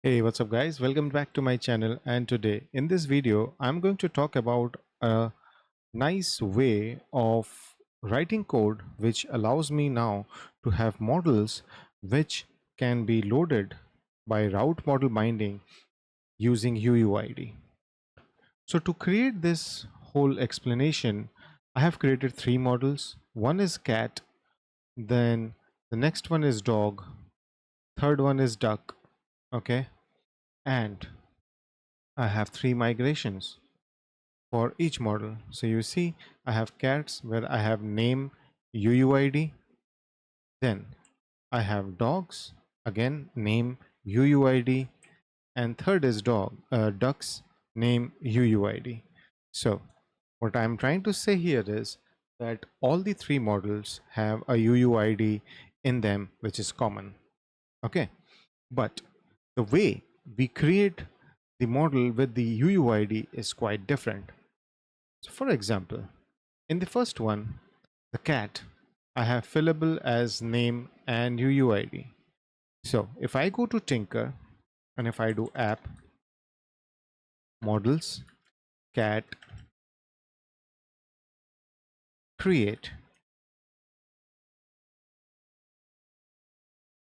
Hey, what's up guys? Welcome back to my channel, and today in this video I'm going to talk about a nice way of writing code which allows me now to have models which can be loaded by route model binding using UUID. So to create this whole explanation, I have created three models. One is cat, then the next one is dog, third one is duck, okay? And I have three migrations for each model. So you see, I have cats where I have name UUID. Then I have dogs, again name UUID, and third is ducks, name UUID. So what I'm trying to say here is that all the three models have a UUID in them, which is common. Okay, but the way we create the model with the UUID is quite different. So for example, in the first one, the cat, I have fillable as name and UUID. So if I go to Tinker and if I do app, models, cat, create,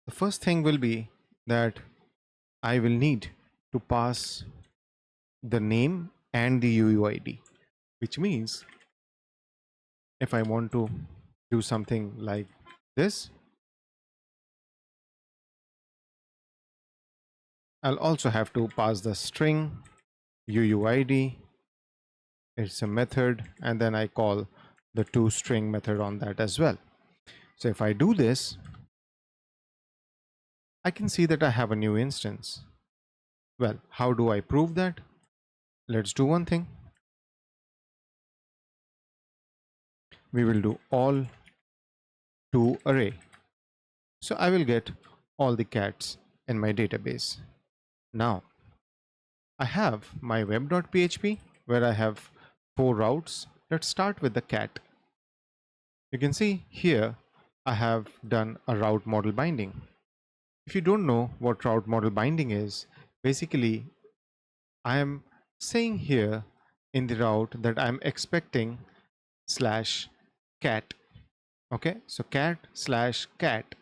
the first thing will be that I will need to pass the name and the UUID, which means if I want to do something like this, I'll also have to pass the string UUID. It's a method, and then I call the toString method on that as well. So if I do this, I can see that I have a new instance. Well, how do I prove that? Let's do one thing. We will do all to array. So I will get all the cats in my database. Now I have my web.php where I have 4 routes. Let's start with the cat. You can see here I have done a route model binding. If you don't know what route model binding is, basically I am saying here in the route that I'm expecting slash cat. Okay, so cat slash cat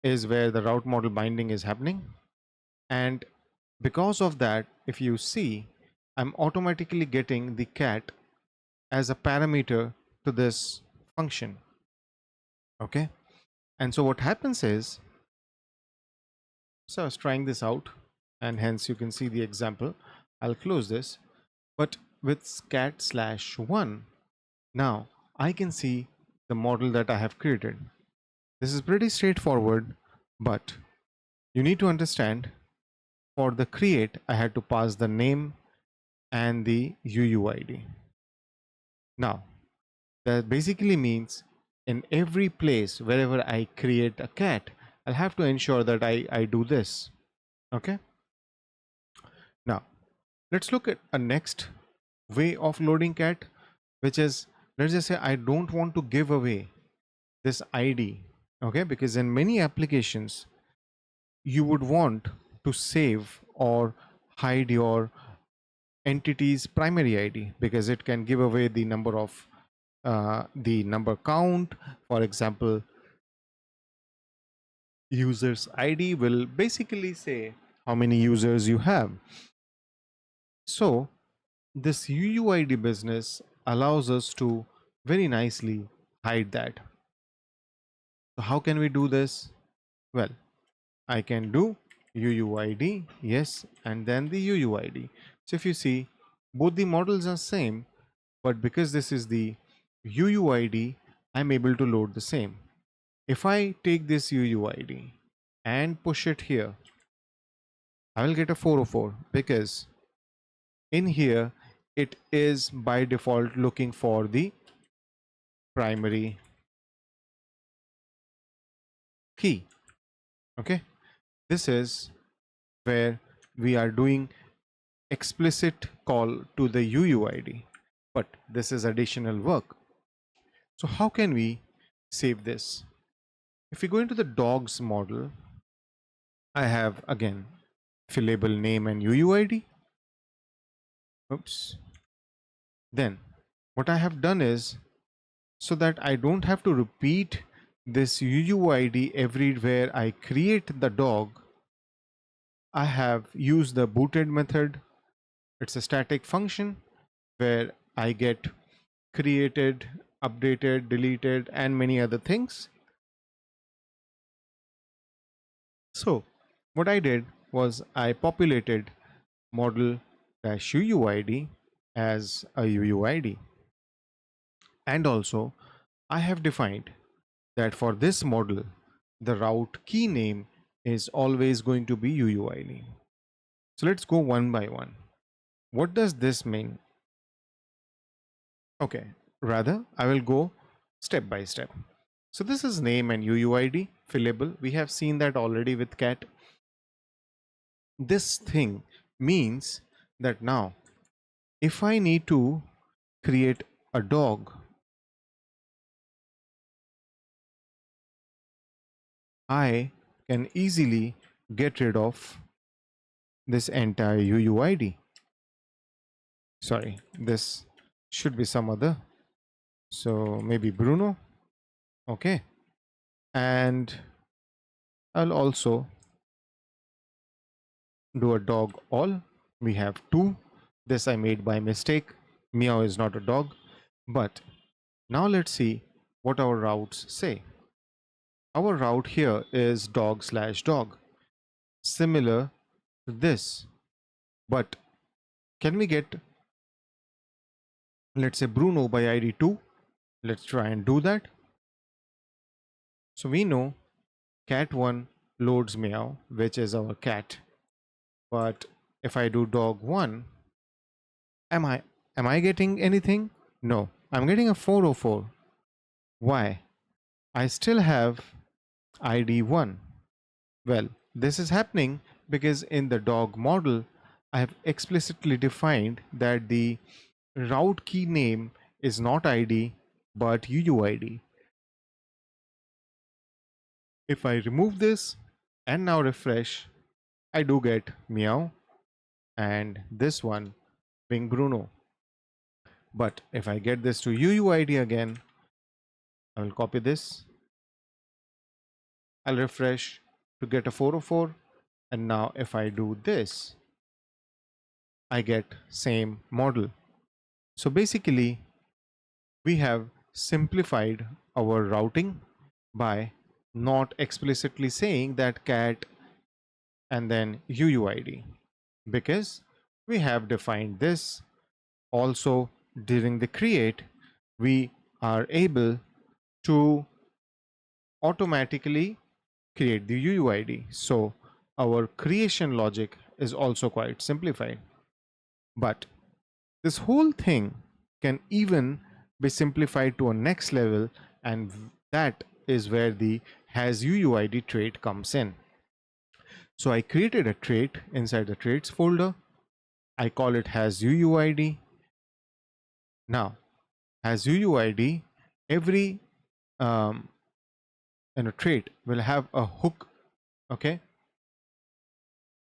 is where the route model binding is happening. And because of that, if you see, I'm automatically getting the cat as a parameter to this function. Okay, and so what happens is, so I was trying this out, and hence you can see the example. I'll close this. But with cat slash 1, now I can see the model that I have created. This is pretty straightforward, but you need to understand for the create, I had to pass the name and the UUID. Now, that basically means in every place wherever I create a cat, I'll have to ensure that I do this. Okay. Now, let's look at a next way of loading cat, which is, let's just say I don't want to give away this ID. Okay, because in many applications you would want to save or hide your entity's primary ID because it can give away the number of the number count. For example, users ID will basically say how many users you have. So this UUID business allows us to very nicely hide that. So how can we do this? Well, I can do UUID, yes, and then the UUID. So if you see, both the models are same, but because this is the UUID, I'm able to load the same. If I take this UUID and push it here, I will get a 404 because in here it is by default looking for the primary key. Okay, this is where we are doing explicit call to the UUID, but this is additional work. So how can we save this? If we go into the dogs model, I have again fillable name and UUID. Oops. Then what I have done is, so that I don't have to repeat this UUID everywhere I create the dog, I have used the booted method. It's a static function where I get created, updated, deleted, and many other things. So what I did was I populated model UUID as a UUID. And also I have defined that for this model, the route key name is always going to be UUID. So let's go one by one. What does this mean? Okay, rather, I will go step by step. So this is name and UUID fillable. We have seen that already with cat. This thing means that now, if I need to create a dog, I can easily get rid of this entire UUID. Sorry, this should be some other. So maybe Bruno. Okay. And I'll also do a dog all. We have two. This I made by mistake. Meow is not a dog. But now let's see what our routes say. Our route here is dog/dog, similar to this. But can we get, let's say, Bruno by ID 2? Let's try and do that. So we know cat 1 loads meow, which is our cat. But if I do dog 1, am I getting anything? No, I'm getting a 404. Why? I still have ID 1. Well, this is happening because in the dog model, I have explicitly defined that the route key name is not ID but UUID. If I remove this and now refresh, I do get meow and this one being Bruno. But if I get this to UUID again, I will copy this. I'll refresh to get a 404. And now if I do this, I get same model. So basically, we have simplified our routing by not explicitly saying that cat and then UUID, because we have defined this. Also during the create, we are able to automatically create the UUID. So our creation logic is also quite simplified. But this whole thing can even be simplified to a next level, and that is where the has UUID trait comes in. So I created a trait inside the traits folder. I call it has UUID. Now, has UUID, every trait will have a hook. Okay,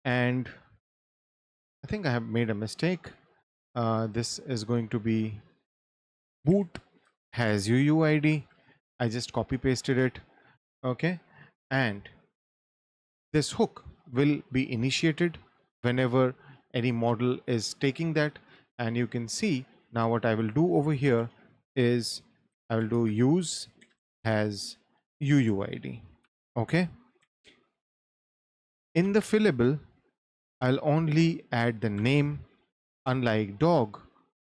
and I think I have made a mistake. This is going to be boot has UUID. I just copy pasted it. Okay, and this hook will be initiated whenever any model is taking that. And you can see now what I will do over here is I will do use has UUID. Okay, in the fillable, I'll only add the name, unlike dog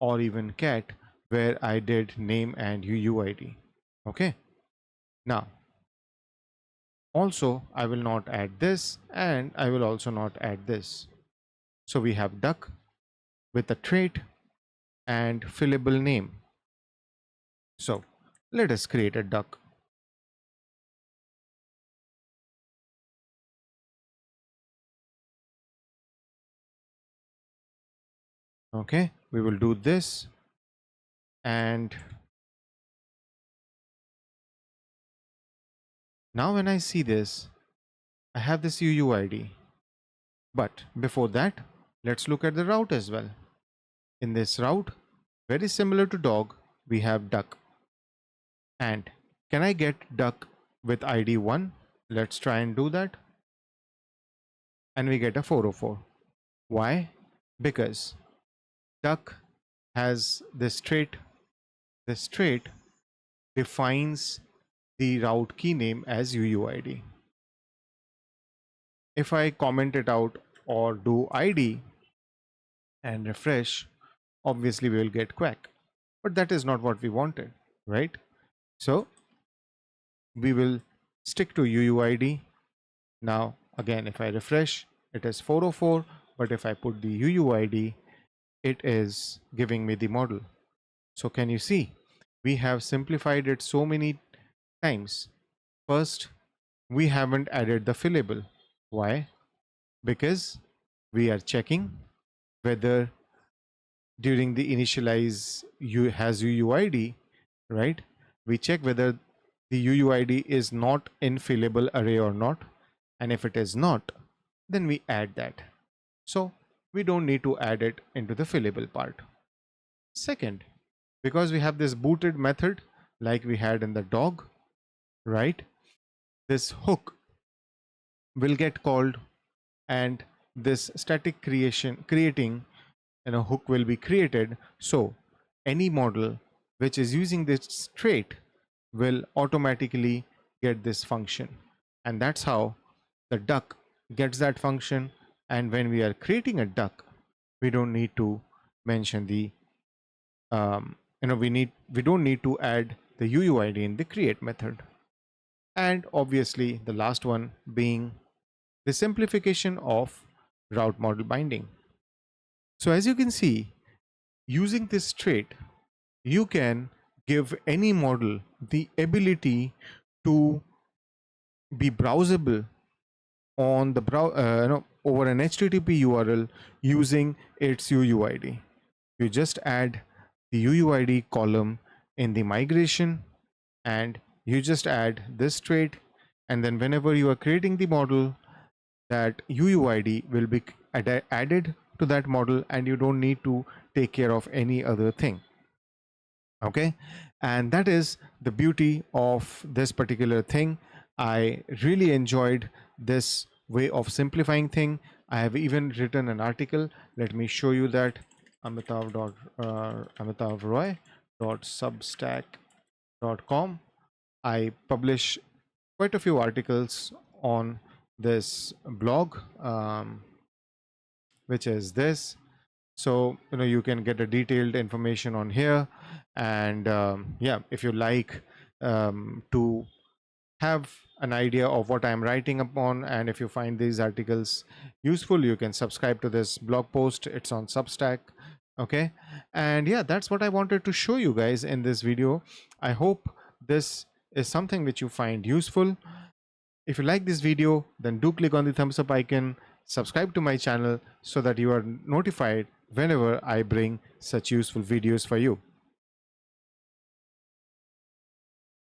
or even cat where I did name and UUID. Okay, now also I will not add this and I will also not add this. So we have duck with a trait and fillable name. So let us create a duck. Okay, we will do this, and now when I see this, I have this UUID. But before that, let's look at the route as well. In this route, very similar to dog, we have duck. And can I get duck with ID 1? Let's try and do that. And we get a 404. Why? Because duck has this trait. This trait defines the route key name as UUID. If I comment it out or do ID and refresh, obviously we will get quack. But that is not what we wanted, right? So we will stick to UUID. Now, again, if I refresh, it is 404, but if I put the UUID, it is giving me the model. So can you see? We have simplified it so many times. First, we haven't added the fillable. Why? Because we are checking whether during the initialize has UUID, right? We check whether the UUID is not in fillable array or not. And if it is not, then we add that. So we don't need to add it into the fillable part. Second, because we have this booted method like we had in the dog, right? This hook will get called and this static creating hook will be created. So any model which is using this trait will automatically get this function, and that's how the duck gets that function. And when we are creating a duck, we don't need to mention the we don't need to add the UUID in the create method. And obviously the last one being the simplification of route model binding. So as you can see, using this trait, you can give any model the ability to be browsable on the over an HTTP URL using its UUID. You just add the UUID column in the migration, and you just add this trait, and then whenever you are creating the model, that UUID will be added to that model, and you don't need to take care of any other thing. Okay, and that is the beauty of this particular thing. I really enjoyed this way of simplifying thing. I have even written an article. Let me show you that. amitavroy.substack.com. I publish quite a few articles on this blog, which is this. So you can get a detailed information on here. And yeah, if you like to have an idea of what I'm writing upon, and if you find these articles useful, you can subscribe to this blog post. It's on Substack. Okay, and yeah, that's what I wanted to show you guys in this video. I hope this is something which you find useful. If you like this video, then do click on the thumbs up icon, subscribe to my channel so that you are notified whenever I bring such useful videos for you.